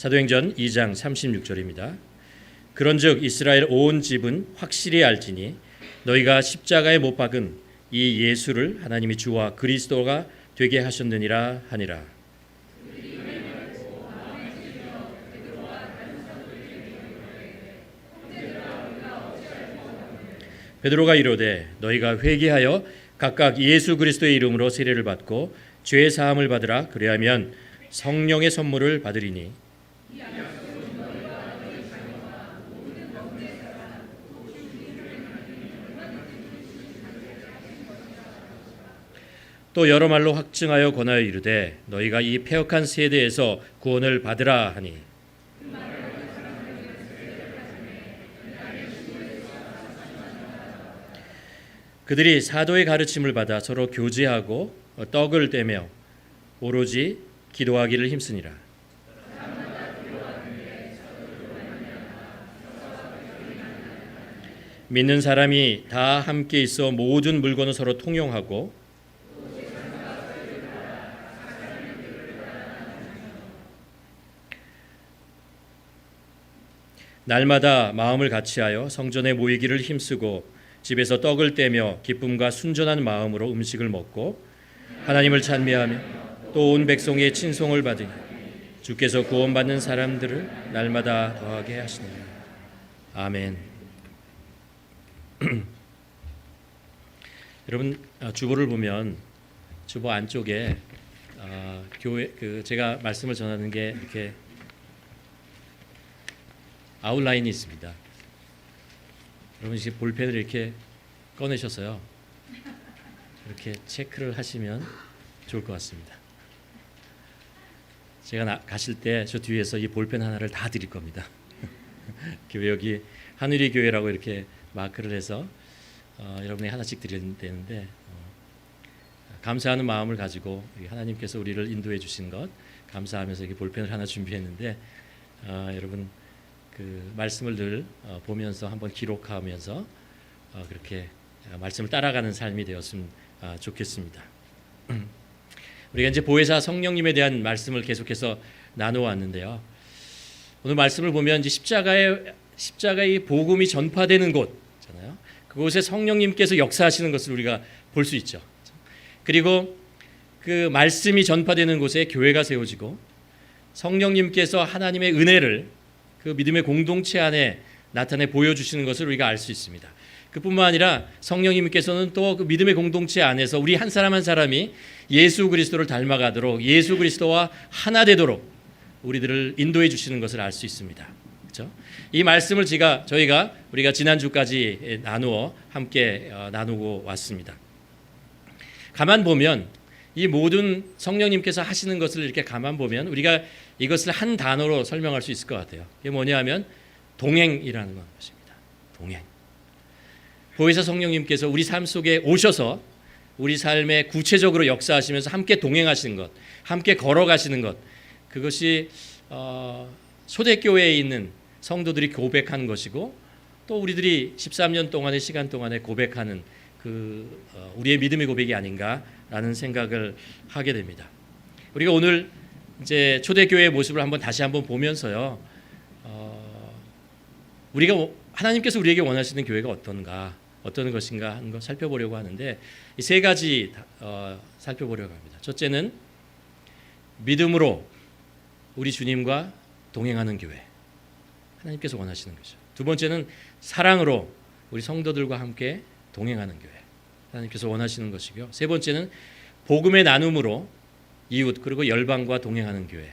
사도행전 2장 36절입니다. 그런즉 이스라엘 온 집은 확실히 알지니 너희가 십자가에 못 박은 이 예수를 하나님이 주와 그리스도가 되게 하셨느니라 하니라. 베드로가 이르되 너희가 회개하여 각각 예수 그리스도의 이름으로 세례를 받고 죄 사함을 받으라. 그리하면 성령의 선물을 받으리니 또 여러 말로 확증하여 권하여 이르되 너희가 이 패역한 세대에서 구원을 받으라 하니 그들이 사도의 가르침을 받아 서로 교제하고 떡을 떼며 오로지 기도하기를 힘쓰니라. 믿는 사람이 다 함께 있어 모든 물건을 서로 통용하고 날마다 마음을 같이하여 성전에 모이기를 힘쓰고 집에서 떡을 떼며 기쁨과 순전한 마음으로 음식을 먹고 하나님을 찬미하며 또 온 백성의 친송을 받으니 주께서 구원받는 사람들을 날마다 더하게 하시느니라. 아멘. 여러분, 주보를 보면 주보 안쪽에 교회 제가 말씀을 전하는 게 이렇게 아웃라인이 있습니다. 여러분 지금 볼펜을 이렇게 꺼내셔서요. 이렇게 체크를 하시면 좋을 것 같습니다. 제가 가실 때 저 뒤에서 이 볼펜 하나를 다 드릴 겁니다. 교회 여기 하늘이 교회라고 이렇게 마크를 해서 여러분이 하나씩 드려야 되는데 감사하는 마음을 가지고 하나님께서 우리를 인도해 주신 것 감사하면서 이렇게 볼펜을 하나 준비했는데 여러분 그 말씀을 늘 보면서 한번 기록하면서 그렇게 말씀을 따라가는 삶이 되었으면 좋겠습니다. 우리가 이제 보혜사 성령님에 대한 말씀을 계속해서 나누어왔는데요. 오늘 말씀을 보면 이제 십자가의 복음이 전파되는 곳잖아요. 그곳에 성령님께서 역사하시는 것을 우리가 볼 수 있죠. 그리고 그 말씀이 전파되는 곳에 교회가 세워지고 성령님께서 하나님의 은혜를 그 믿음의 공동체 안에 나타내 보여주시는 것을 우리가 알 수 있습니다. 그뿐만 아니라 성령님께서는 또 그 믿음의 공동체 안에서 우리 한 사람 한 사람이 예수 그리스도를 닮아가도록 예수 그리스도와 하나 되도록 우리들을 인도해 주시는 것을 알 수 있습니다. 그렇죠? 이 말씀을 우리가 지난주까지 나누어 함께 나누고 왔습니다. 가만 보면 이 모든 성령님께서 하시는 것을 이렇게 가만 보면 우리가 이것을 한 단어로 설명할 수 있을 것 같아요. 이게 뭐냐면 동행이라는 것입니다. 동행. 보혜사 성령님께서 우리 삶 속에 오셔서 우리 삶에 구체적으로 역사하시면서 함께 동행하시는 것, 함께 걸어가시는 것, 그것이 초대교회에 있는 성도들이 고백하는 것이고 또 우리들이 13년 동안의 시간 동안에 고백하는 우리의 믿음의 고백이 아닌가라는 생각을 하게 됩니다. 우리가 오늘 이제 초대교회의 모습을 다시 한번 보면서요, 하나님께서 우리에게 원하시는 교회가 어떤 것인가 하는 걸 살펴보려고 하는데 이 세 가지 살펴보려고 합니다. 첫째는 믿음으로 우리 주님과 동행하는 교회, 하나님께서 원하시는 것이죠. 두 번째는 사랑으로 우리 성도들과 함께 동행하는 교회, 하나님께서 원하시는 것이고요. 세 번째는 복음의 나눔으로 이웃 그리고 열방과 동행하는 교회,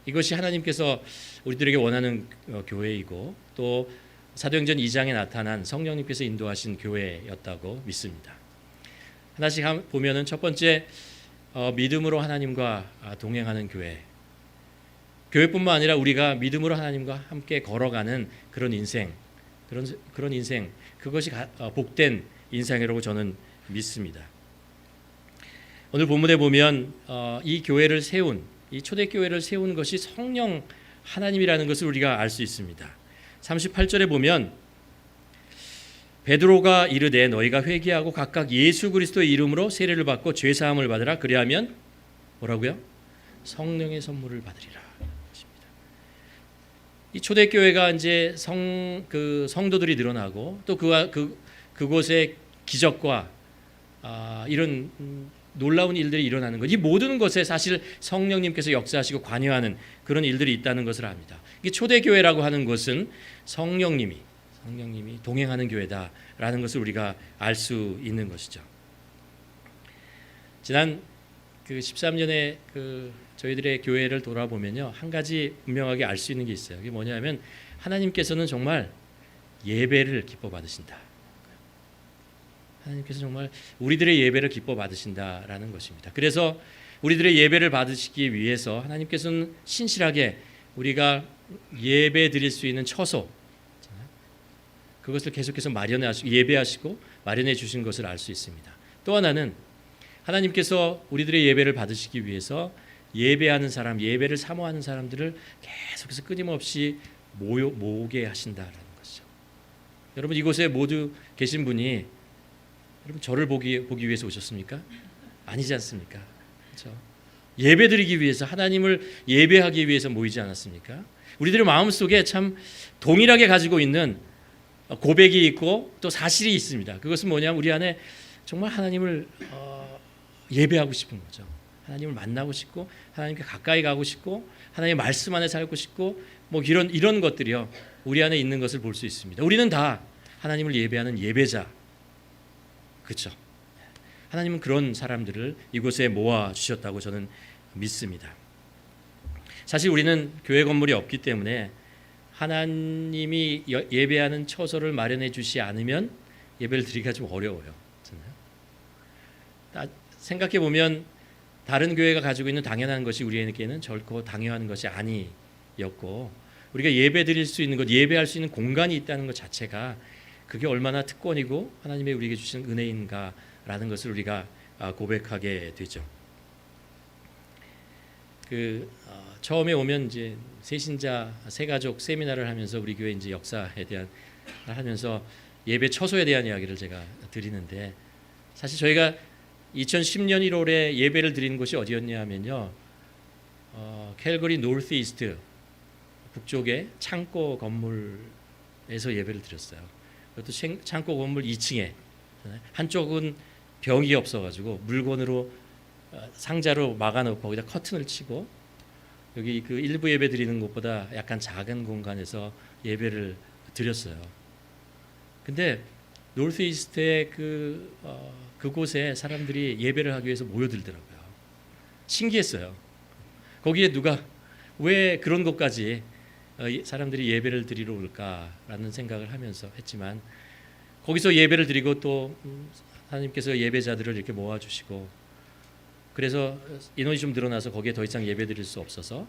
이것이 하나님께서 우리들에게 원하는 교회이고 또 사도행전 2장에 나타난 성령님께서 인도하신 교회였다고 믿습니다. 하나씩 보면은 첫 번째 믿음으로 하나님과 동행하는 교회, 교회뿐만 아니라 우리가 믿음으로 하나님과 함께 걸어가는 그런 인생, 그런 인생, 그것이 복된 인생이라고 저는 믿습니다. 오늘 본문에 보면 이 교회를 세운, 이 초대교회를 세운 것이 성령 하나님이라는 것을 우리가 알 수 있습니다. 38절에 보면 베드로가 이르되 너희가 회개하고 각각 예수 그리스도의 이름으로 세례를 받고 죄 사함을 받으라. 그리하면 뭐라고요? 성령의 선물을 받으리라. 이 초대교회가 이제 성도들이 늘어나고 또 그곳에 기적과 이런 놀라운 일들이 일어나는 것, 이 모든 것에 사실 성령님께서 역사하시고 관여하는 그런 일들이 있다는 것을 압니다. 이 초대교회라고 하는 것은 성령님이 동행하는 교회다라는 것을 우리가 알 수 있는 것이죠. 지난 13년에 저희들의 교회를 돌아보면요, 한 가지 분명하게 알 수 있는 게 있어요. 그게 뭐냐면 하나님께서는 정말 예배를 기뻐 받으신다. 하나님께서 정말 우리들의 예배를 기뻐 받으신다라는 것입니다. 그래서 우리들의 예배를 받으시기 위해서 하나님께서는 신실하게 우리가 예배 드릴 수 있는 처소, 그것을 계속해서 예배하시고 마련해 주신 것을 알 수 있습니다. 또 하나는 하나님께서 우리들의 예배를 받으시기 위해서 예배하는 사람, 예배를 사모하는 사람들을 계속해서 끊임없이 모으게 하신다라는 것이죠. 여러분, 이곳에 모두 계신 분이 여러분 저를 보기 위해서 오셨습니까? 아니지 않습니까? 그렇죠? 예배드리기 위해서, 하나님을 예배하기 위해서 모이지 않았습니까? 우리들의 마음속에 참 동일하게 가지고 있는 고백이 있고 또 사실이 있습니다. 그것은 뭐냐면 우리 안에 정말 하나님을 예배하고 싶은 거죠. 하나님을 만나고 싶고 하나님께 가까이 가고 싶고 하나님의 말씀 안에 살고 싶고 뭐 이런 것들이요, 우리 안에 있는 것을 볼 수 있습니다. 우리는 다 하나님을 예배하는 예배자, 그렇죠? 하나님은 그런 사람들을 이곳에 모아 주셨다고 저는 믿습니다. 사실 우리는 교회 건물이 없기 때문에 하나님이 예배하는 처소를 마련해 주시 않으면 예배를 드리기가 좀 어려워요. 생각해 보면 다른 교회가 가지고 있는 당연한 것이 우리에게는 결코 당연한 것이 아니었고, 우리가 예배 드릴 수 있는 것, 예배할 수 있는 공간이 있다는 것 자체가 그게 얼마나 특권이고 하나님의 우리에게 주신 은혜인가라는 것을 우리가 고백하게 되죠. 처음에 오면 이제 새신자 새가족 세미나를 하면서 우리 교회 이제 역사에 대한 하면서 예배 처소에 대한 이야기를 제가 드리는데, 사실 저희가 2010년 1월에 예배를 드리는 곳이 어디였냐면요, 캘거리 노스 이스트 북쪽의 창고 건물에서 예배를 드렸어요. 그것도 창고 건물 2층에 한쪽은 벽이 없어가지고 물건으로 상자로 막아놓고 거기다 커튼을 치고, 여기 일부 예배 드리는 곳보다 약간 작은 공간에서 예배를 드렸어요. 근데 노스 이스트의 그곳에 사람들이 예배를 하기 위해서 모여들더라고요. 신기했어요. 거기에 누가 왜 그런 곳까지 사람들이 예배를 드리러 올까라는 생각을 하면서 했지만, 거기서 예배를 드리고 또 하나님께서 예배자들을 이렇게 모아주시고, 그래서 인원이 좀 늘어나서 거기에 더 이상 예배 드릴 수 없어서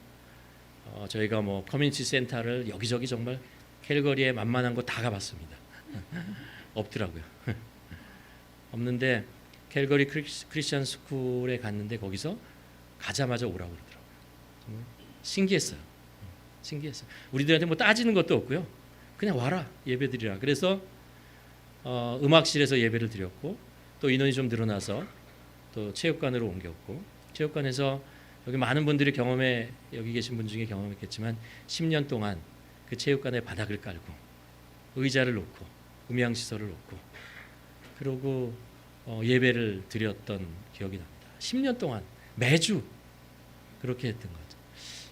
저희가 뭐 커뮤니티 센터를 여기저기 정말 캘거리에 만만한 곳 다 가봤습니다. 없더라고요. 없는데 캘거리 크리스천 스쿨에 갔는데 거기서 가자마자 오라고 그러더라고요. 정말 신기했어요. 우리들한테 뭐 따지는 것도 없고요. 그냥 와라, 예배 드리라. 그래서 음악실에서 예배를 드렸고, 또 인원이 좀 늘어나서 또 체육관으로 옮겼고, 체육관에서 여기 많은 분들이 여기 계신 분 중에 경험했겠지만 10년 동안 그 체육관에 바닥을 깔고 의자를 놓고 음향시설을 놓고 그러고 예배를 드렸던 기억이 납니다. 10년 동안 매주 그렇게 했던 거죠.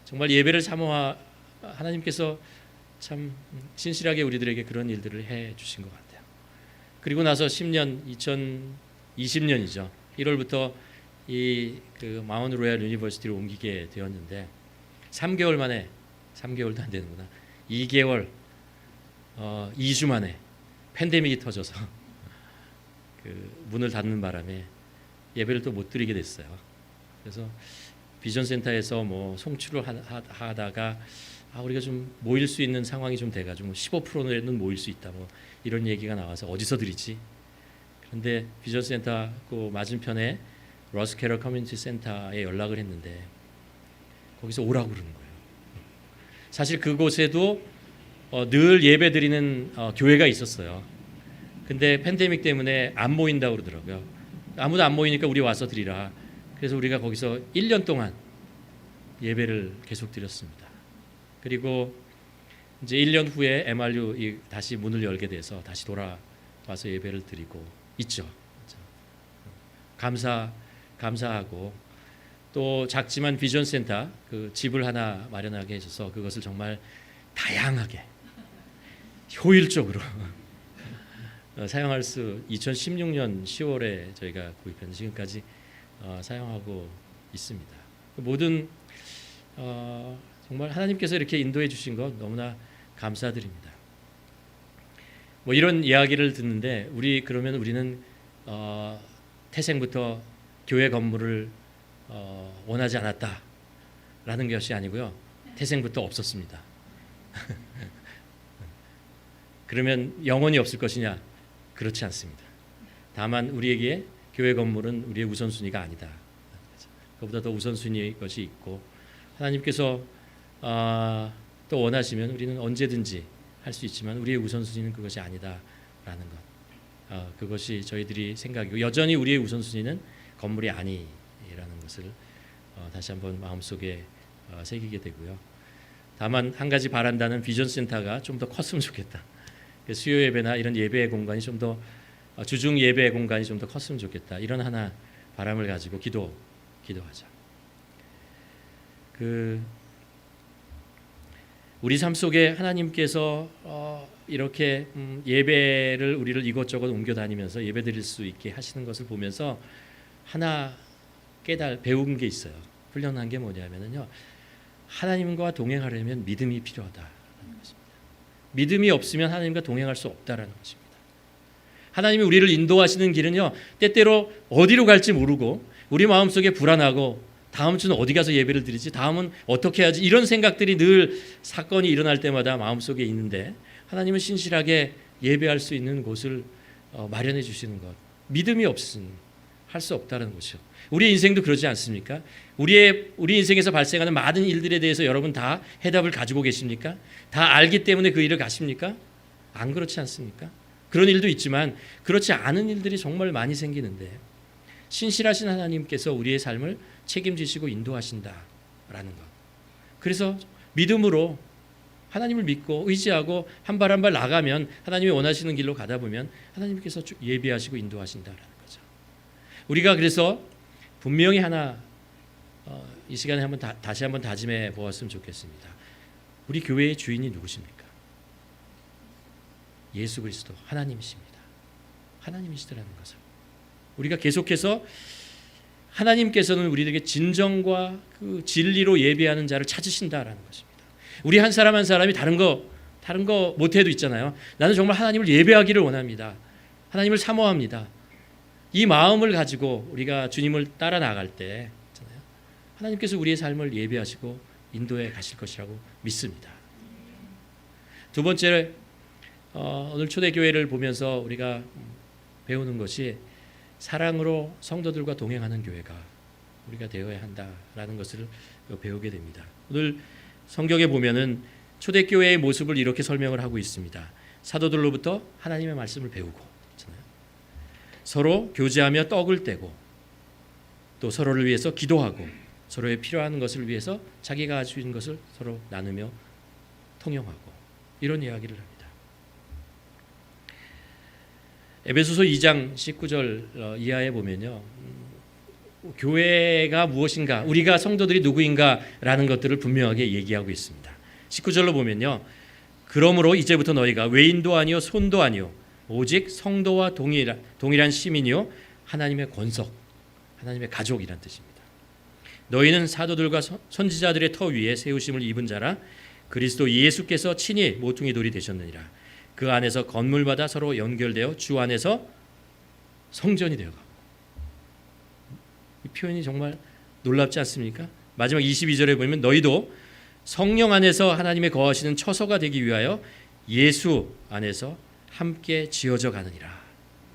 정말 예배를 하나님께서 참 신실하게 우리들에게 그런 일들을 해 주신 것 같아요. 그리고 나서 2020년이죠. 1월부터 마운트 로얄 유니버시티로 옮기게 되었는데 3개월 만에, 3개월도 안 되는구나, 2개월 2주 만에 팬데믹이 터져서 문을 닫는 바람에 예배를 또 못 드리게 됐어요. 그래서 비전센터에서 뭐 송출을 하다가 우리가 좀 모일 수 있는 상황이 좀 돼가지고 15%는 모일 수 있다, 뭐 이런 얘기가 나와서 어디서 드리지? 그런데 비전센터 그 맞은편에 러스캐럴 커뮤니티 센터에 연락을 했는데 거기서 오라고 그러는 거예요. 사실 그곳에도 늘 예배 드리는 교회가 있었어요. 근데 팬데믹 때문에 안 모인다고 그러더라고요. 아무도 안 모이니까 우리 와서 드리라. 그래서 우리가 거기서 1년 동안 예배를 계속 드렸습니다. 그리고 이제 1년 후에 MRU 다시 문을 열게 돼서 다시 돌아와서 예배를 드리고 있죠. 감사하고 또 작지만 비전 센터 그 집을 하나 마련하게 해줘서 그것을 정말 다양하게 효율적으로 사용할 수 2016년 10월에 저희가 구입했는데 지금까지 사용하고 있습니다. 모든 정말 하나님께서 이렇게 인도해 주신 것 너무나 감사드립니다. 뭐 이런 이야기를 듣는데 그러면 우리는 태생부터 교회 건물을 원하지 않았다라는 것이 아니고요. 태생부터 없었습니다. 그러면 영원히 없을 것이냐? 그렇지 않습니다. 다만 우리에게 교회 건물은 우리의 우선순위가 아니다. 그보다 더 우선순위의 것이 있고 하나님께서 또 원하시면 우리는 언제든지 할 수 있지만 우리의 우선순위는 그것이 아니다라는 것. 그것이 저희들이 생각이고 여전히 우리의 우선순위는 건물이 아니라는 것을 다시 한번 마음속에 새기게 되고요. 다만 한 가지 바란다는 비전 센터가 좀 더 컸으면 좋겠다. 수요 예배나 이런 예배의 공간이 좀 더 주중 예배의 공간이 좀 더 컸으면 좋겠다. 이런 하나 바람을 가지고 기도하자. 우리 삶 속에 하나님께서 이렇게 예배를 우리를 이것저것 옮겨 다니면서 예배 드릴 수 있게 하시는 것을 보면서 하나 배운 게 있어요. 훈련한 게 뭐냐면요. 하나님과 동행하려면 믿음이 필요하다라는 것입니다. 믿음이 없으면 하나님과 동행할 수 없다라는 것입니다. 하나님이 우리를 인도하시는 길은요. 때때로 어디로 갈지 모르고 우리 마음속에 불안하고 다음 주는 어디 가서 예배를 드리지? 다음은 어떻게 해야지? 이런 생각들이 늘 사건이 일어날 때마다 마음속에 있는데 하나님은 신실하게 예배할 수 있는 곳을 마련해 주시는 것. 믿음이 없으면 할 수 없다는 것이죠. 우리 인생도 그러지 않습니까? 우리 인생에서 발생하는 많은 일들에 대해서 여러분 다 해답을 가지고 계십니까? 다 알기 때문에 그 일을 가십니까? 안 그렇지 않습니까? 그런 일도 있지만 그렇지 않은 일들이 정말 많이 생기는데 신실하신 하나님께서 우리의 삶을 책임지시고 인도하신다라는 것. 그래서 믿음으로 하나님을 믿고 의지하고 한 발 한 발 나가면 하나님이 원하시는 길로 가다 보면 하나님께서 예비하시고 인도하신다라는 거죠. 우리가 그래서 분명히 하나 이 시간에 다시 한번 다짐해 보았으면 좋겠습니다. 우리 교회의 주인이 누구십니까? 예수 그리스도 하나님이십니다. 하나님이시더라는 것을 우리가 계속해서 하나님께서는 우리에게 진정과 그 진리로 예배하는 자를 찾으신다라는 것입니다. 우리 한 사람 한 사람이 다른 거 못해도 있잖아요. 나는 정말 하나님을 예배하기를 원합니다. 하나님을 사모합니다. 이 마음을 가지고 우리가 주님을 따라 나갈 때 하나님께서 우리의 삶을 예배하시고 인도해 가실 것이라고 믿습니다. 두 번째, 오늘 초대교회를 보면서 우리가 배우는 것이 사랑으로 성도들과 동행하는 교회가 우리가 되어야 한다라는 것을 배우게 됩니다. 오늘 성경에 보면은 초대교회의 모습을 이렇게 설명을 하고 있습니다. 사도들로부터 하나님의 말씀을 배우고 서로 교제하며 떡을 떼고 또 서로를 위해서 기도하고 서로의 필요한 것을 위해서 자기가 가지고 있는 것을 서로 나누며 통용하고 이런 이야기를 합니다. 에베소서 2장 19절 이하에 보면요. 교회가 무엇인가, 우리가 성도들이 누구인가라는 것들을 분명하게 얘기하고 있습니다. 19절로 보면요. 그러므로 이제부터 너희가 외인도 아니요 손도 아니요 오직 성도와 동일한 시민이요 하나님의 권석, 하나님의 가족이란 뜻입니다. 너희는 사도들과 선지자들의 터 위에 세우심을 입은 자라 그리스도 예수께서 친히 모퉁이 돌이 되셨느니라. 그 안에서 건물마다 서로 연결되어 주 안에서 성전이 되어가고. 이 표현이 정말 놀랍지 않습니까? 마지막 22절에 보면 너희도 성령 안에서 하나님의 거하시는 처소가 되기 위하여 예수 안에서 함께 지어져 가느니라.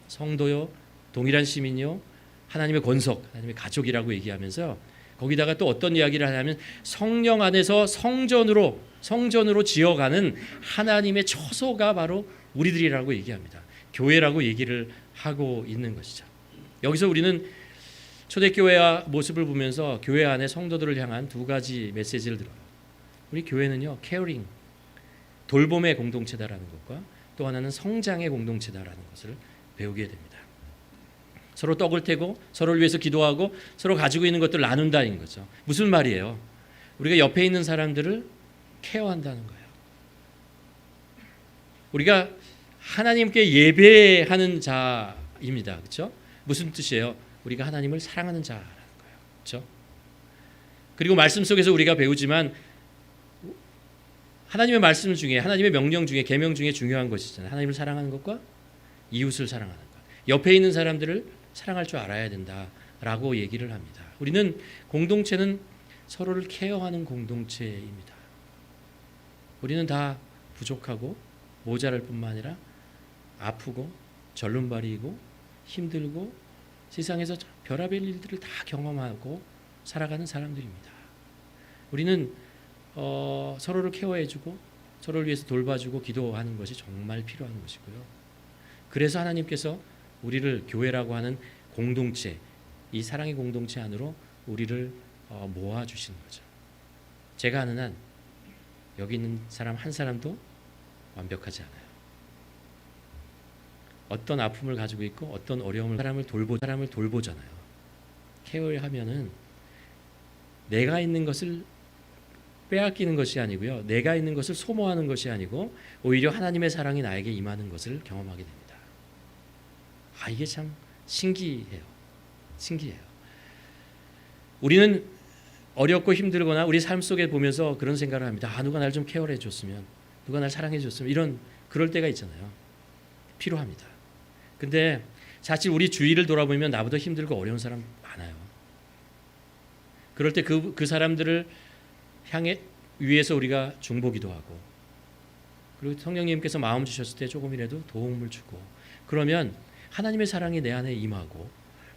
성도요, 동일한 시민요, 하나님의 권석, 하나님의 가족이라고 얘기하면서 거기다가 또 어떤 이야기를 하냐면 성령 안에서 성전으로 지어가는 하나님의 처소가 바로 우리들이라고 얘기합니다. 교회라고 얘기를 하고 있는 것이죠. 여기서 우리는 초대교회와 모습을 보면서 교회 안에 성도들을 향한 두 가지 메시지를 들어요. 우리 교회는요, 케어링, 돌봄의 공동체다라는 것과 또 하나는 성장의 공동체다라는 것을 배우게 됩니다. 서로 떡을 떼고 서로를 위해서 기도하고 서로 가지고 있는 것들을 나눈다는 거죠. 무슨 말이에요? 우리가 옆에 있는 사람들을 케어한다는 거예요. 우리가 하나님께 예배하는 자입니다. 그렇죠? 무슨 뜻이에요? 우리가 하나님을 사랑하는 자라는 거예요. 그렇죠? 그리고 말씀 속에서 우리가 배우지만 하나님의 말씀 중에 하나님의 명령 중에 계명 중에 중요한 것이잖아요. 하나님을 사랑하는 것과 이웃을 사랑하는 것. 옆에 있는 사람들을 사랑할 줄 알아야 된다라고 얘기를 합니다. 우리는 공동체는 서로를 케어하는 공동체입니다. 우리는 다 부족하고 모자랄 뿐만 아니라 아프고 절름발이고 힘들고 세상에서 별의별 일들을 다 경험하고 살아가는 사람들입니다. 우리는 서로를 케어해주고 서로를 위해서 돌봐주고 기도하는 것이 정말 필요한 것이고요. 그래서 하나님께서 우리를 교회라고 하는 공동체, 이 사랑의 공동체 안으로 우리를 모아주시는 거죠. 제가 아는 한 여기 있는 사람 한 사람도 완벽하지 않아요. 어떤 아픔을 가지고 있고 어떤 어려움을 사람을 돌보잖아요. 케어하면은 내가 있는 것을 빼앗기는 것이 아니고요. 내가 있는 것을 소모하는 것이 아니고 오히려 하나님의 사랑이 나에게 임하는 것을 경험하게 됩니다. 이게 참 신기해요. 우리는 어렵고 힘들거나 우리 삶 속에 보면서 그런 생각을 합니다. 누가 날 좀 케어해 줬으면, 누가 날 사랑해 줬으면, 그럴 때가 있잖아요. 필요합니다. 근데 사실 우리 주위를 돌아보면 나보다 힘들고 어려운 사람 많아요. 그럴 때 그 사람들을 향해 위해서 우리가 중보기도 하고, 그리고 성령님께서 마음 주셨을 때 조금이라도 도움을 주고, 그러면 하나님의 사랑이 내 안에 임하고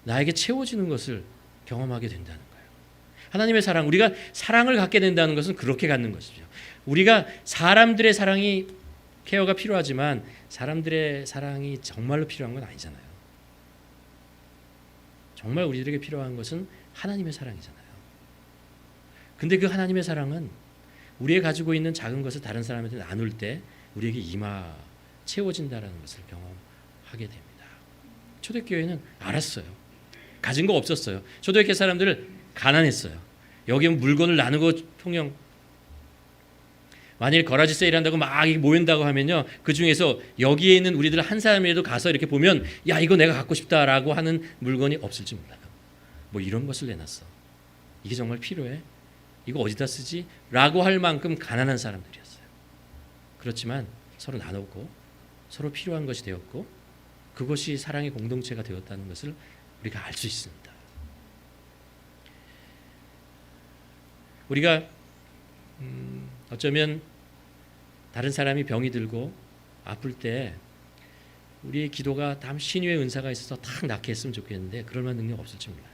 나에게 채워지는 것을 경험하게 된다는 거예요. 하나님의 사랑, 우리가 사랑을 갖게 된다는 것은 그렇게 갖는 것이죠. 우리가 사람들의 사랑이 케어가 필요하지만 사람들의 사랑이 정말로 필요한 건 아니잖아요. 정말 우리들에게 필요한 것은 하나님의 사랑이잖아요. 근데 그 하나님의 사랑은 우리가 가지고 있는 작은 것을 다른 사람한테 나눌 때 우리에게 채워진다는 것을 경험하게 됩니다. 초대교회는 알았어요. 가진 거 없었어요. 초대교회 사람들을 가난했어요. 여기 물건을 나누고 통영 만일 거라지 세일한다고 막 모인다고 하면요, 그 중에서 여기에 있는 우리들 한 사람이라도 가서 이렇게 보면 야 이거 내가 갖고 싶다라고 하는 물건이 없을지 몰라요. 뭐 이런 것을 내놨어. 이게 정말 필요해? 이거 어디다 쓰지? 라고 할 만큼 가난한 사람들이었어요. 그렇지만 서로 나누고 서로 필요한 것이 되었고 그것이 사랑의 공동체가 되었다는 것을 우리가 알 수 있습니다. 우리가 어쩌면 다른 사람이 병이 들고 아플 때 우리의 기도가 다음 신유의 은사가 있어서 탁 낫게 했으면 좋겠는데 그럴 만한 능력 없을지 몰라요.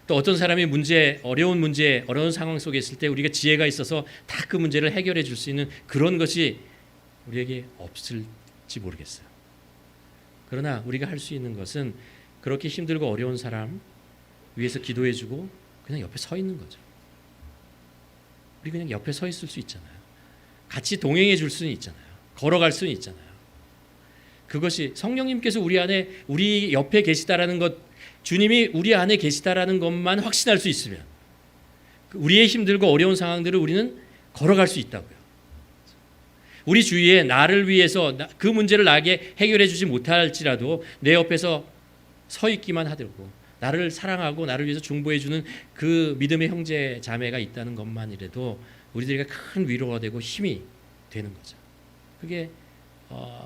또 어떤 사람이 어려운 상황 속에 있을 때 우리가 지혜가 있어서 딱 그 문제를 해결해 줄 수 있는 그런 것이 우리에게 없을지 모르겠어요. 그러나 우리가 할 수 있는 것은 그렇게 힘들고 어려운 사람 위해서 기도해주고 그냥 옆에 서 있는 거죠. 우리 그냥 옆에 서 있을 수 있잖아요. 같이 동행해 줄 수는 있잖아요. 걸어갈 수는 있잖아요. 그것이 성령님께서 우리 옆에 계시다라는 것, 주님이 우리 안에 계시다라는 것만 확신할 수 있으면 우리의 힘들고 어려운 상황들을 우리는 걸어갈 수 있다고요. 우리 주위에 나를 위해서 그 문제를 나에게 해결해 주지 못할지라도 내 옆에서 서 있기만 하더라도 나를 사랑하고 나를 위해서 중보해 주는 그 믿음의 형제 자매가 있다는 것만이라도 우리들에게 큰 위로가 되고 힘이 되는 거죠. 그게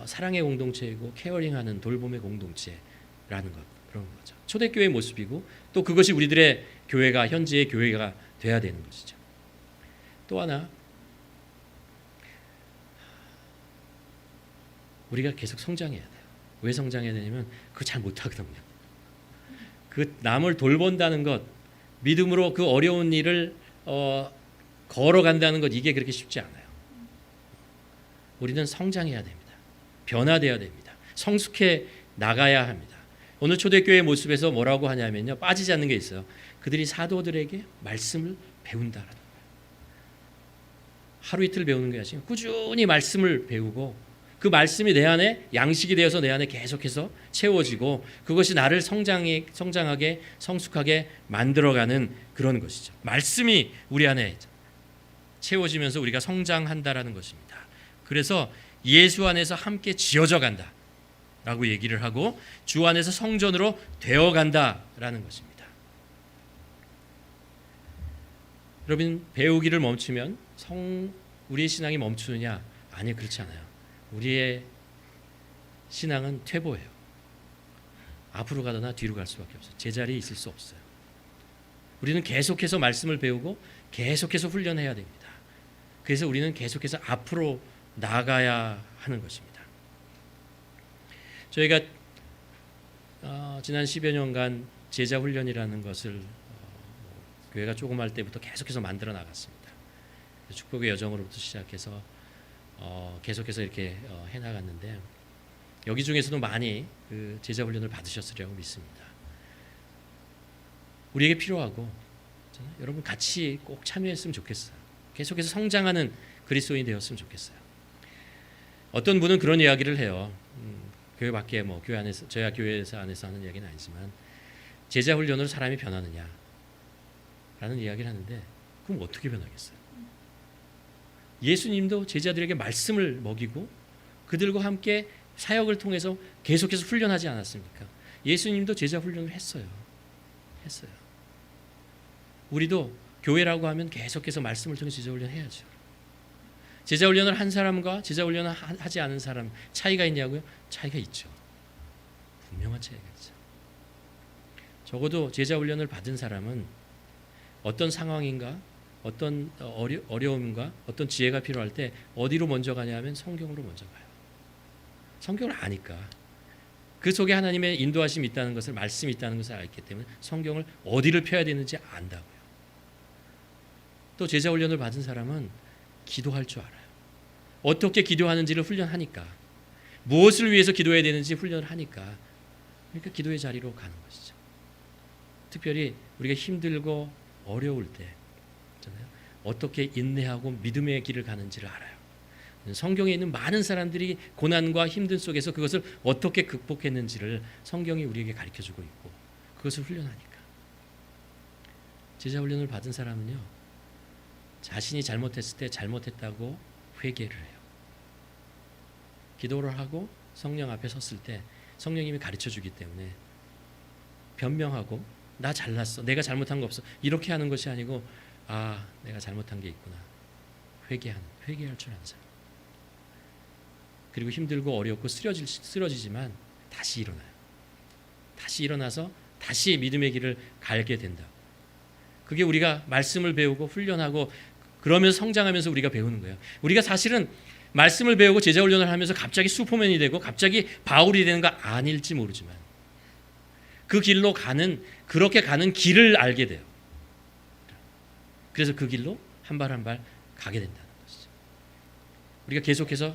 사랑의 공동체이고 케어링하는 돌봄의 공동체라는 것, 그런 거죠. 초대교회의 모습이고 또 그것이 우리들의 교회가 현재의 교회가 돼야 되는 것이죠. 또 하나, 우리가 계속 성장해야 돼요. 왜 성장해야 되냐면 그거 잘 못하거든요. 그 남을 돌본다는 것, 믿음으로 그 어려운 일을 걸어간다는 것, 이게 그렇게 쉽지 않아요. 우리는 성장해야 됩니다. 변화되어야 됩니다. 성숙해 나가야 합니다. 오늘 초대교회의 모습에서 뭐라고 하냐면요, 빠지지 않는 게 있어요. 그들이 사도들에게 말씀을 배운다라는 거예요. 하루 이틀 배우는 게 아니라 꾸준히 말씀을 배우고 그 말씀이 내 안에 양식이 되어서 내 안에 계속해서 채워지고 그것이 나를 성장하게 성숙하게 만들어가는 그런 것이죠. 말씀이 우리 안에 채워지면서 우리가 성장한다라는 것입니다. 그래서 예수 안에서 함께 지어져 간다라고 얘기를 하고 주 안에서 성전으로 되어간다라는 것입니다. 여러분, 배우기를 멈추면 우리의 신앙이 멈추느냐? 아니요, 그렇지 않아요. 우리의 신앙은 퇴보예요. 앞으로 가거나 뒤로 갈 수밖에 없어요. 제자리에 있을 수 없어요. 우리는 계속해서 말씀을 배우고 계속해서 훈련해야 됩니다. 그래서 우리는 계속해서 앞으로 나아가야 하는 것입니다. 저희가 지난 10여 년간 제자 훈련이라는 것을 교회가 조그마할 때부터 계속해서 만들어 나갔습니다. 축복의 여정으로부터 시작해서 계속해서 이렇게 해나갔는데 여기 중에서도 많이 그 제자 훈련을 받으셨으리라고 믿습니다. 우리에게 필요하고 여러분 같이 꼭 참여했으면 좋겠어요. 계속해서 성장하는 그리스도인이 되었으면 좋겠어요. 어떤 분은 그런 이야기를 해요. 교회 밖에 교회 안에서 저희 교회에서 안에서 하는 이야기는 아니지만 제자 훈련으로 사람이 변하느냐 라는 이야기를 하는데 그럼 어떻게 변하겠어요? 예수님도 제자들에게 말씀을 먹이고 그들과 함께 사역을 통해서 계속해서 훈련하지 않았습니까? 예수님도 제자 훈련을 했어요. 우리도 교회라고 하면 계속해서 말씀을 통해 제자 훈련 해야죠. 제자 훈련을 한 사람과 제자 훈련을 하지 않은 사람 차이가 있냐고요? 차이가 있죠. 분명한 차이가 있죠. 적어도 제자 훈련을 받은 사람은 어떤 상황인가 어떤 어려움인가 어떤 지혜가 필요할 때 어디로 먼저 가냐면 성경으로 먼저 가요. 성경을 아니까 그 속에 하나님의 인도하심이 있다는 것을 말씀이 있다는 것을 알기 때문에 성경을 어디를 펴야 되는지 안다고요. 또 제자 훈련을 받은 사람은 기도할 줄 알아요. 어떻게 기도하는지를 훈련하니까 무엇을 위해서 기도해야 되는지 훈련을 하니까 그러니까 기도의 자리로 가는 것이죠. 특별히 우리가 힘들고 어려울 때 어떻게 인내하고 믿음의 길을 가는지를 알아요. 성경에 있는 많은 사람들이 고난과 힘든 속에서 그것을 어떻게 극복했는지를 성경이 우리에게 가르쳐주고 있고 그것을 훈련하니까 제자 훈련을 받은 사람은요 자신이 잘못했을 때 잘못했다고 회개를 해요. 기도를 하고 성령 앞에 섰을 때 성령님이 가르쳐주기 때문에 변명하고 나 잘났어 내가 잘못한 거 없어 이렇게 하는 것이 아니고 아 내가 잘못한 게 있구나 회개할 줄 아는 사람. 그리고 힘들고 어렵고 쓰러지지만 다시 일어나요. 다시 일어나서 다시 믿음의 길을 갈게 된다. 그게 우리가 말씀을 배우고 훈련하고 그러면서 성장하면서 우리가 배우는 거예요. 우리가 사실은 말씀을 배우고 제자 훈련을 하면서 갑자기 슈퍼맨이 되고 갑자기 바울이 되는 거 아닐지 모르지만 그 길로 그렇게 가는 길을 알게 돼요. 그래서 그 길로 한 발 한 발 가게 된다는 것이죠. 우리가 계속해서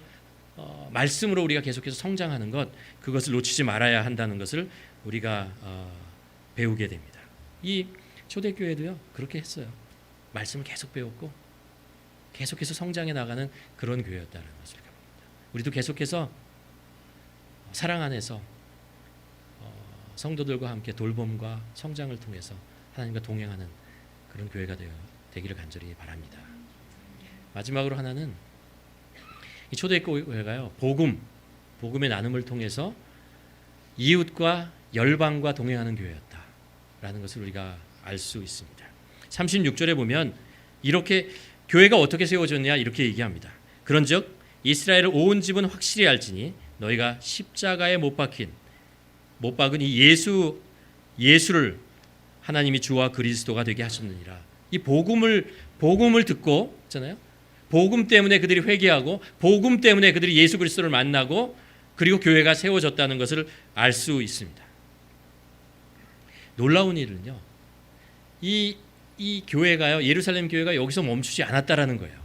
말씀으로 우리가 계속해서 성장하는 그것을 놓치지 말아야 한다는 것을 우리가 배우게 됩니다. 이 초대교회도요 그렇게 했어요. 말씀을 계속 배웠고 계속해서 성장해 나가는 그런 교회였다는 것을 봅니다. 우리도 계속해서 사랑 안에서 성도들과 함께 돌봄과 성장을 통해서 하나님과 동행하는 그런 교회가 되기를 간절히 바랍니다. 마지막으로 하나는 이 초대교회가요 복음의 나눔을 통해서 이웃과 열방과 동행하는 교회였다라는 것을 우리가 알 수 있습니다. 36절에 보면 이렇게 교회가 어떻게 세워졌냐 이렇게 얘기합니다. 그런즉 이스라엘을 온 집은 확실히 알지니 너희가 십자가에 못 박은 이 예수를 하나님이 주와 그리스도가 되게 하셨느니라. 이 복음을 듣고 있잖아요. 복음 때문에 그들이 회개하고 복음 때문에 그들이 예수 그리스도를 만나고 그리고 교회가 세워졌다는 것을 알 수 있습니다. 놀라운 일은요. 이 교회가요. 예루살렘 교회가 여기서 멈추지 않았다라는 거예요.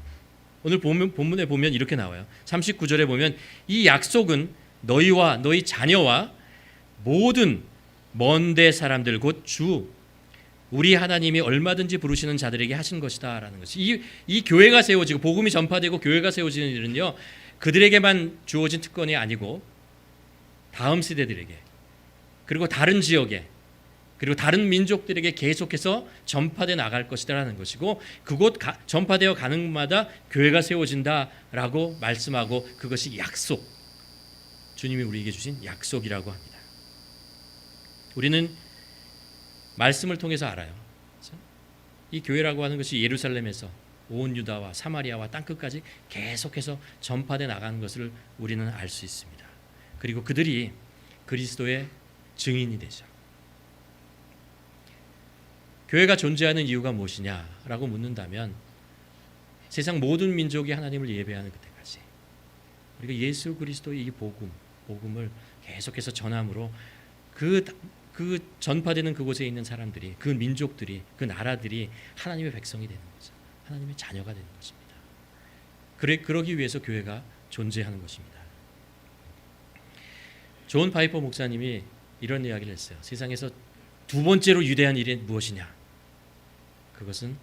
오늘 본문에 보면 이렇게 나와요. 39절에 보면 이 약속은 너희와 너희 자녀와 모든 먼 데 사람들 곧 주 우리 하나님이 얼마든지 부르시는 자들에게 하신 것이다라는 것이 이 교회가 세워지고 복음이 전파되고 교회가 세워지는 일은요, 그들에게만 주어진 특권이 아니고 다음 세대들에게, 그리고 다른 지역에, 그리고 다른 민족들에게 계속해서 전파돼 나갈 것이다라는 것이고, 그곳 전파되어 가는 곳마다 교회가 세워진다라고 말씀하고, 그것이 약속, 주님이 우리에게 주신 약속이라고 합니다. 우리는 말씀을 통해서 알아요. 그렇죠? 이 교회라고 하는 것이 예루살렘에서 온 유다와 사마리아와 땅끝까지 계속해서 전파돼 나가는 것을 우리는 알 수 있습니다. 그리고 그들이 그리스도의 증인이 되죠. 교회가 존재하는 이유가 무엇이냐라고 묻는다면, 세상 모든 민족이 하나님을 예배하는 그때까지 우리가 예수 그리스도의 이 복음을 계속해서 전함으로 그 전파되는 그곳에 있는 사람들이, 그 민족들이, 그 나라들이 하나님의 백성이 되는 거죠. 하나님의 자녀가 되는 것입니다. 그러기 위해서 교회가 존재하는 것입니다. 존 파이퍼 목사님이 이런 이야기를 했어요. 세상에서 두 번째로 위대한 일이 무엇이냐? 그것은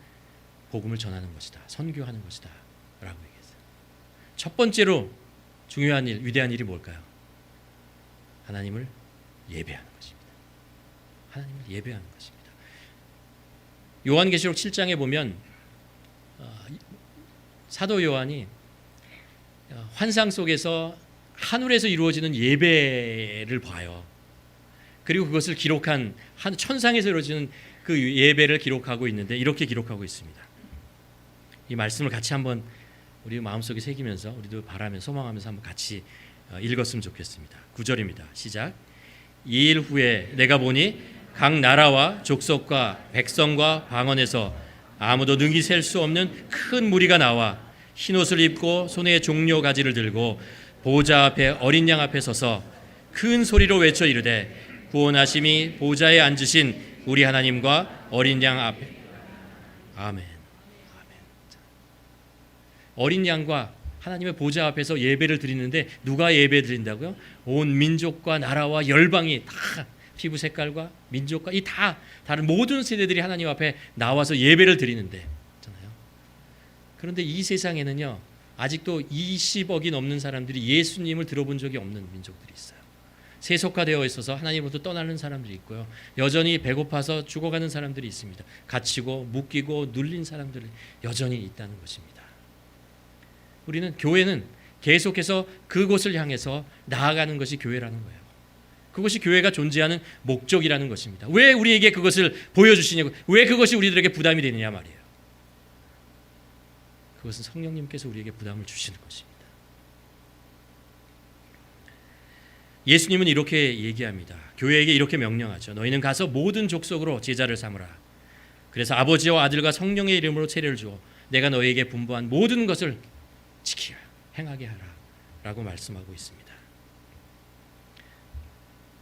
복음을 전하는 것이다. 선교하는 것이다. 라고 얘기했어요. 첫 번째로 중요한 일, 위대한 일이 뭘까요? 하나님을 예배하는 것입니다. 하나님을 예배하는 것입니다. 요한계시록 7장에 보면 사도 요한이 환상 속에서 하늘에서 이루어지는 예배를 봐요. 그리고 그것을 기록한 천상에서 이루어지는 그 예배를 기록하고 있는데, 이렇게 기록하고 있습니다. 이 말씀을 같이 한번 우리 마음속에 새기면서 우리도 바라면서 소망하면서 한번 같이 읽었으면 좋겠습니다. 9절입니다. 시작. 이 일 후에 내가 보니 각 나라와 족속과 백성과 방언에서 아무도 능히 셀 수 없는 큰 무리가 나와 흰옷을 입고 손에 종려 가지를 들고 보좌 앞에 어린 양 앞에 서서 큰 소리로 외쳐 이르되 구원하심이 보좌에 앉으신 우리 하나님과 어린 양 앞에. 아멘. 어린 양과 하나님의 보좌 앞에서 예배를 드리는데, 누가 예배 드린다고요? 온 민족과 나라와 열방이 다, 피부 색깔과 민족과 이 다 다른 모든 세대들이 하나님 앞에 나와서 예배를 드리는데, 그런데 이 세상에는요, 아직도 20억이 넘는 사람들이 예수님을 들어본 적이 없는 민족들이 있어요. 세속화되어 있어서 하나님으로부터 떠나는 사람들이 있고요, 여전히 배고파서 죽어가는 사람들이 있습니다. 갇히고 묶이고 눌린 사람들이 여전히 있다는 것입니다. 우리는, 교회는 계속해서 그곳을 향해서 나아가는 것이 교회라는 거예요. 그것이 교회가 존재하는 목적이라는 것입니다. 왜 우리에게 그것을 보여주시냐고, 왜 그것이 우리들에게 부담이 되느냐 말이에요. 그것은 성령님께서 우리에게 부담을 주시는 것입니다. 예수님은 이렇게 얘기합니다. 교회에게 이렇게 명령하죠. 너희는 가서 모든 족속으로 제자를 삼으라. 그래서 아버지와 아들과 성령의 이름으로 세례를 주어 내가 너희에게 분부한 모든 것을 지키라, 행하게 하라 라고 말씀하고 있습니다.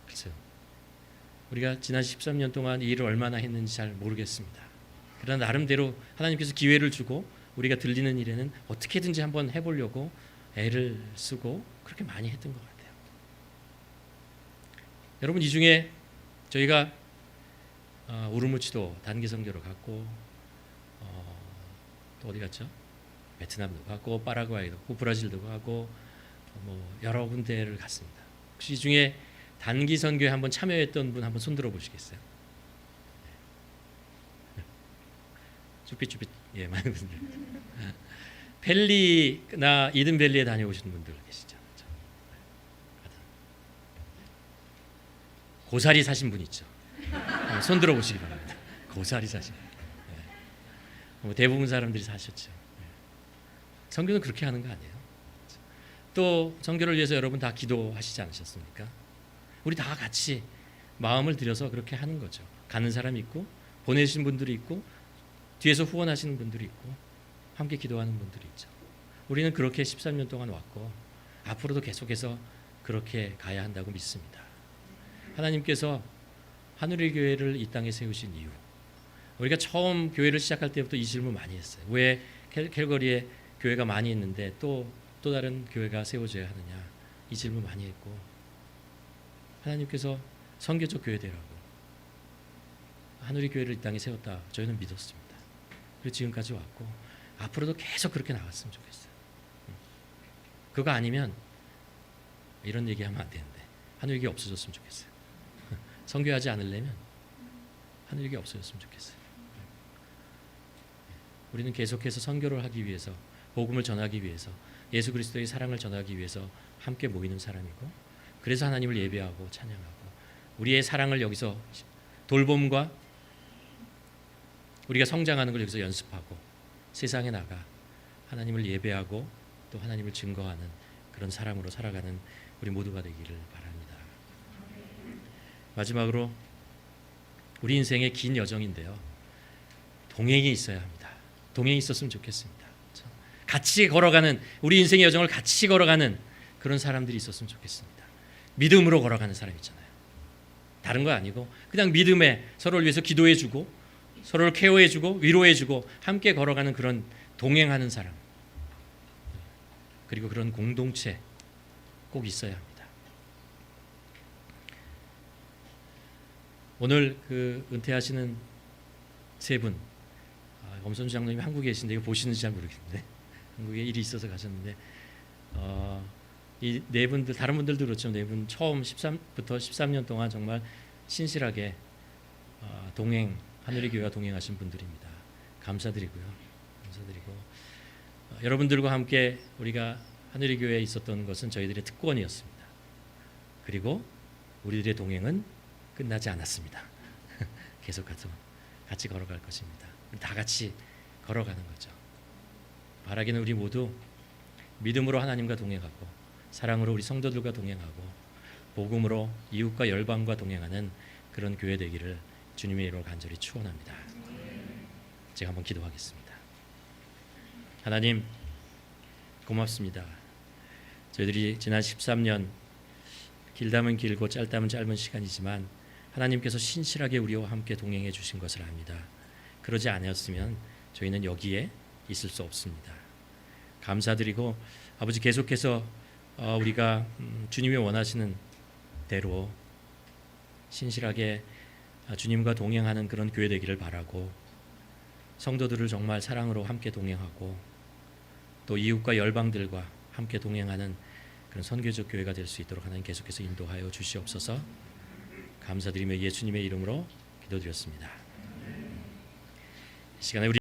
그래서 우리가 지난 13년 동안 이 일을 얼마나 했는지 잘 모르겠습니다. 그러나 나름대로 하나님께서 기회를 주고 우리가 들리는 일에는 어떻게든지 한번 해보려고 애를 쓰고 그렇게 많이 했던 것 같아요. 여러분, 이 중에 저희가 우르무치도 단기 선교로 갔고, 또 어디 갔죠? 베트남도 갔고, 파라과이도 갔고, 브라질도 가고, 여러 군데를 갔습니다. 혹시 이 중에 단기 선교에 한번 참여했던 분 한번 손들어 보시겠어요? 쭈삣쭈삣, 예, 많은 분들. 벨리나 이든밸리에 다녀오신 분들 계시죠? 고사리 사신 분 있죠? 손 들어 보시기 바랍니다. 고사리 사신 분. 대부분 사람들이 사셨죠. 선교는 그렇게 하는 거 아니에요? 또 선교를 위해서 여러분 다 기도하시지 않으셨습니까? 우리 다 같이 마음을 들여서 그렇게 하는 거죠. 가는 사람이 있고, 보내신 분들이 있고, 뒤에서 후원하시는 분들이 있고, 함께 기도하는 분들이 있죠. 우리는 그렇게 13년 동안 왔고, 앞으로도 계속해서 그렇게 가야 한다고 믿습니다. 하나님께서 하늘의 교회를 이 땅에 세우신 이유, 우리가 처음 교회를 시작할 때부터 이 질문 많이 했어요. 왜 캘거리에 교회가 많이 있는데 또 다른 교회가 세워져야 하느냐, 이 질문 많이 했고, 하나님께서 선교적 교회 되라고, 하늘의 교회를 이 땅에 세웠다. 저희는 믿었습니다. 그리고 지금까지 왔고 앞으로도 계속 그렇게 나갔으면 좋겠어요. 그거 아니면 이런 얘기하면 안 되는데 하늘의 교회 없어졌으면 좋겠어요. 선교하지 않으려면 하늘의 교회 없어졌으면 좋겠어요. 우리는 계속해서 선교를 하기 위해서, 복음을 전하기 위해서, 예수 그리스도의 사랑을 전하기 위해서 함께 모이는 사람이고, 그래서 하나님을 예배하고 찬양하고, 우리의 사랑을 여기서 돌봄과 우리가 성장하는 걸 여기서 연습하고 세상에 나가 하나님을 예배하고 또 하나님을 증거하는 그런 사람으로 살아가는 우리 모두가 되기를 바랍니다. 마지막으로 우리 인생의 긴 여정인데요, 동행이 있어야 합니다. 동행이 있었으면 좋겠습니다. 같이 걸어가는, 우리 인생의 여정을 같이 걸어가는 그런 사람들이 있었으면 좋겠습니다. 믿음으로 걸어가는 사람 있잖아요. 다른 거 아니고 그냥 믿음에 서로를 위해서 기도해주고 서로를 케어해주고 위로해주고 함께 걸어가는 그런 동행하는 사람, 그리고 그런 공동체 꼭 있어야 합니다. 오늘 그 은퇴하시는 세 분, 엄선주 장로님이 한국에 계신데 이거 보시는지 잘 모르겠는데 한국에 일이 있어서 가셨는데 이 네 분들, 다른 분들도 그렇죠. 네 분 처음 13부터 13년 동안 정말 신실하게 동행, 하늘의 교회와 동행하신 분들입니다. 감사드리고요. 감사드리고 여러분들과 함께 우리가 하늘의 교회에 있었던 것은 저희들의 특권이었습니다. 그리고 우리들의 동행은 끝나지 않았습니다. 계속 같이 걸어갈 것입니다. 다 같이 걸어가는 거죠. 바라기는 우리 모두 믿음으로 하나님과 동행하고 사랑으로 우리 성도들과 동행하고 복음으로 이웃과 열방과 동행하는 그런 교회 되기를 주님의 이름으로 간절히 축원합니다. 제가 한번 기도하겠습니다. 하나님 고맙습니다. 저희들이 지난 13년 길다면 길고 짧다면 짧은 시간이지만 하나님께서 신실하게 우리와 함께 동행해 주신 것을 압니다. 그러지 않았으면 저희는 여기에 있을 수 없습니다. 감사드리고 아버지, 계속해서 우리가 주님이 원하시는 대로 신실하게 주님과 동행하는 그런 교회 되기를 바라고, 성도들을 정말 사랑으로 함께 동행하고 또 이웃과 열방들과 함께 동행하는 그런 선교적 교회가 될 수 있도록 하나님 계속해서 인도하여 주시옵소서. 감사드리며 예수님의 이름으로 기도드렸습니다. 이 시간에 우리